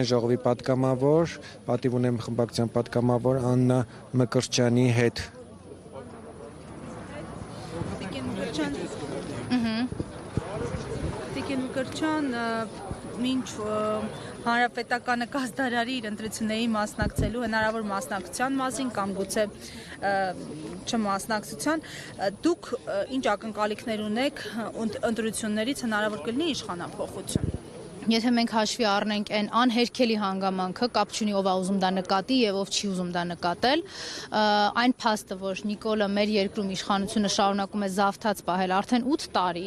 Ժողովի պատգամավոր, պատիվ ունեմ խմբակցության պատգամավոր Աննա Մկրտչյանի հետ։ Տիկին Մկրտչյան մինչ հանրապետականը կազդարարի իր ընտրությունների մասնակցելու հնարավոր մասնակցության մասին կամ գուցե չմասնակցության, դուք ինչ ակնկալիքներ ունեք ընտրություններից հնարավոր կլինի իշխանափոխություն։ Եթե մենք հաշվի առնենք այն անհերքելի հանգամանքը, կապ չունի ով է ուզում դա նկատի եւ ով չի ուզում դա նկատել, այն փաստը, որ Նիկոլը մեր երկրում իշխանությունը շարունակում է զավթած պահել արդեն 8 տարի,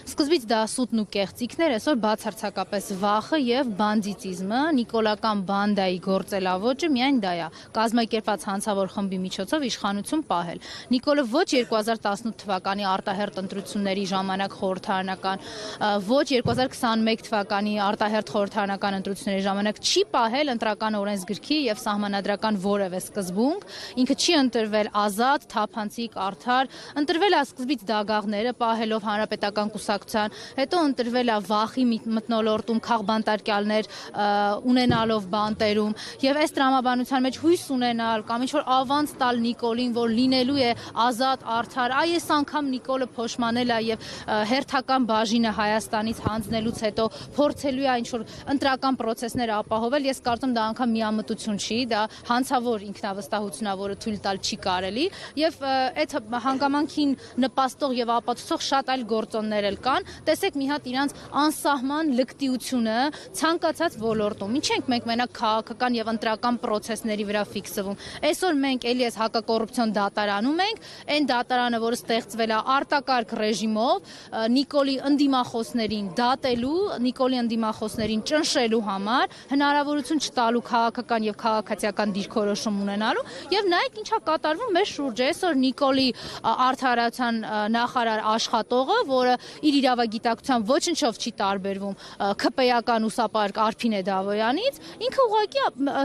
սկզբից դա սուտն ու կեղծիքներ, այսօր բացարձակապես վախը եւ բանդիտիզմը, նիկոլական բանդայի գործելավոճը միայն դա է, կազմակերպած հանցավոր խմբի միջոցով իշխանություն պահել։ Նիկոլը ոչ 2018 թվականի արտահերթ ընտրությունների ժամանակ խորհրդարանական, ոչ 2021 թվականի արտահերթ խորհրդարանական ընտրությունների ժամանակ չի պահել ընտրական օրենսգրքի եւ սահմանադրական որևէ սկզբունք, ինքը չի ընտրվել ազատ, թափանցիկ, արդար, ընտրվել է սկզբից դագաղները պահելով հանրապետական կուսակցության, հետո ընտրվել է վախի մթնոլորտում քաղբանտարկյալներ ունենալով բանտերում եւ այս տրամաբանության մեջ հույս ունենալ կամ ինչ որ ավանց տալ Նիկոլին, որ լինելու է ազատ, արդար, այս անգամ Նիկոլը փոշմանել է եւ հերթական բաժինը Հայաստանից հանձնելուց հետո փորձելու է ինչ-որ ընտրական պրոցեսներ ապահովել, ես կարծում դա անգամ միամտություն չի, դա հանցավոր ինքնավստահություն է, որը թույլ տալ չի կարելի, եւ այդ հանգամանքին նպաստող եւ ապացուցող շատ այլ գործոններ էլ կան։ Տեսեք մի հատ իրանց անսահման լկտիությունը ցանկացած ոլորտում։ Ինչ ենք մենք մենակ քաղաքական եւ ընտրական պրոցեսների վրա ֆիքսվում։ Այսօր մենք էլի այս հակակոռուպցիոն դատարանում ենք, այն դատարանը, որը ստեղծվել է արտակարգ ռեժիմով, Նիկոլի ընդդիմախոսներին դատելու, Նիկոլի ընդդիմախոսներին ճնշելու համար, հնարավորություն չտալու քաղաքական եւ քաղաքացիական դիրքորոշում ունենալու եւ նայեք ինչա կատարվում մեր շուրջը։ Այսօր Նիկոլի արդարացան նախարար աշխատողը, որը իր իրավագիտակցության ոչնչով չի տարբերվում ՔՊ-ական ուսապարկ Արփինե Դավոյանից, ինքը ուղղակի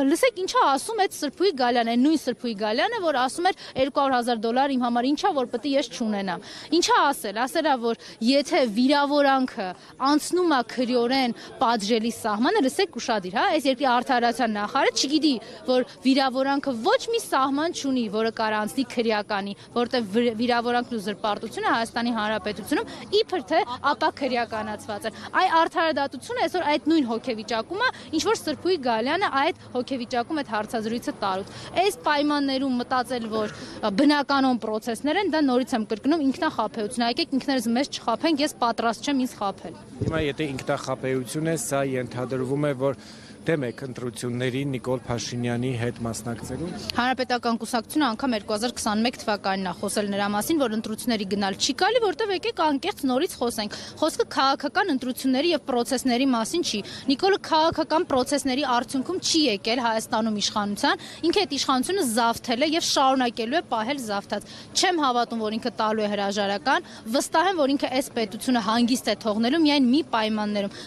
լսեք ինչա ասում այդ Սրփուի Գալյանը, այն նույն Սրփուի Գալյանը, որ ասում էր $200,000 իմ համար ինչա, որ պետք է ես չունենամ։ Ինչա ասել է, որ եթե վիրավորանքը անցնում է քրեորեն պատժելի սահմանը, լսեք ուշադիր, հա, այս երկրի արդարացան նախարարը չգիտի, որ վիրավորանքը ոչ մի սահման չունի, որը կարող անցնի քրեականի, որտեղ վիրավորանքն ու զրպարտությունը Հայաստանի Հանրապետությունում իբր թե ապա քրեականացված են։ Այ արդարադատությունը այսօր այդ նույն հոգեվիճակում է, ինչ որ Սրփուի Գալյանը այդ հոգեվիճակում այդ հարցազրույցը տարուց։ Այս պայմաններում մտածել, որ բնականon պրոցեսներ են, դա նորից եմ կրկնում ինքնախապեյություն։ Եկեք ինքներս մեզ չխափենք, ես պատրաստ չեմ ինձ խափել։ Հիմա եթե ինքնախապեյություն է, սա ենթադրվում է, որ դեմ եք ընտրություններին Նիկոլ Փաշինյանի հետ մասնակցելու։ Հանրապետական կուսակցությունը անգամ 2021 թվականին է խոսել նրա մասին, որ ընտրությունների գնալ չի կարելի, որտեղ եկեք անկեղծ նորից խոսենք։ Խոսքը քաղաքական ընտրությունների եւ պրոցեսների մասին չի։ Նիկոլը քաղաքական պրոցեսների արդյունքում չի եկել Հայաստանում իշխանության, ինքը այդ իշխանությունը զավթել է եւ շարունակելու է պահել զավթած։ Չեմ հավատում, որ ինքը տալու է հրաժարական, վստահ եմ, որ ինքը այս պետությունը հանգիստ է թողնելու միայն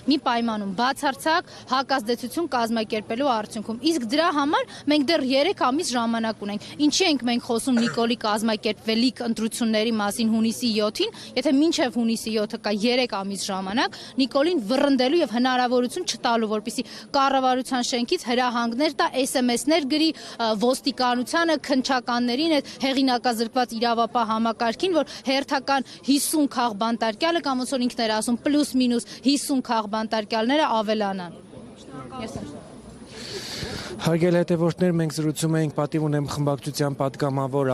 մի պայմանում բացարձակ հակազդեցություն կազմակերպելու արդյունքում։ Իսկ դրա համար մենք դեռ 3 ամիս ժամանակ ունենք։ Ինչի ենք մենք խոսում Նիկոլի կազմակերպվելիք ընտրությունների մասին հունիսի 7-ին, եթե մինչև հունիսի 7-ը կա 3 ամիս ժամանակ Նիկոլին վռնդելու եւ հնարավորություն չտալու, որպեսզի կառավարության շենքից հրահանգներ տա, SMS-ներ գրի ոստիկանությանը, քննչականներին, այդ հեղինակազրկված իրավապահ համակարգին, որ հերթական 50 քաղբանտարկյալը կամ ոնց որ ինքն էր ասում պլյուս մինուս 50 քաղբանտարկյալները ավելանան։ Հարգելի հետևորդներ, մենք զրուցում էինք պատիվ ունեմ խմբակցության պատգամավոր